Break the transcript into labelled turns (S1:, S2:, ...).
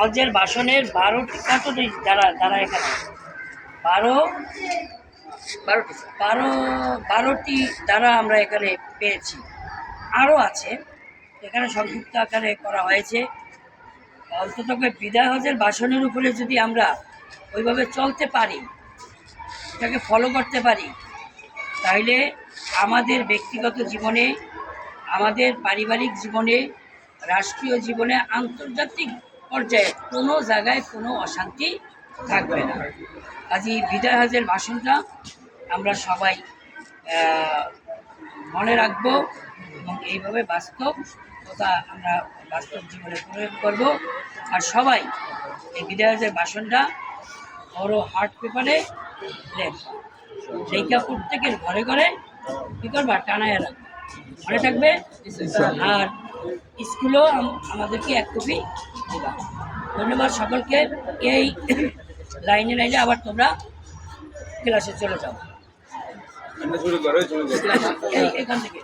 S1: হজের বাসনের 12টি কতটি দ্বারা এখানে 12টি দ্বারা আমরা এখানে পেয়েছি। আরও আছে, এখানে সংক্ষিপ্ত আকারে করা হয়েছে। অন্তত বিদায় হজের বাসনের উপরে যদি আমরা ওইভাবে চলতে পারি, এটাকে ফলো করতে পারি, তাহলে আমাদের ব্যক্তিগত জীবনে, আমাদের পারিবারিক জীবনে, রাষ্ট্রীয় জীবনে, আন্তর্জাতিক পর্যায়ে কোনো জায়গায় কোনো অশান্তি থাকবে না। কাজেই বিদায় হজের ভাষণটা আমরা সবাই মনে রাখবো এবং এইভাবে বাস্তবতা আমরা বাস্তব জীবনে প্রয়োগ করব। আর সবাই এই বিদায় হজের ভাষণটা বড় হার্ড পেপারে লেখবা, লেখা প্রত্যেকের ঘরে ঘরে কী করবা, টানায় রাখবে, মনে থাকবে। আর স্কুলেও আমাদেরকে 1 কপি দেবা। ধন্যবাদ সকলকে। এই লাইনে আবার তোমরা ক্লাসে চলে যাও এখান থেকে।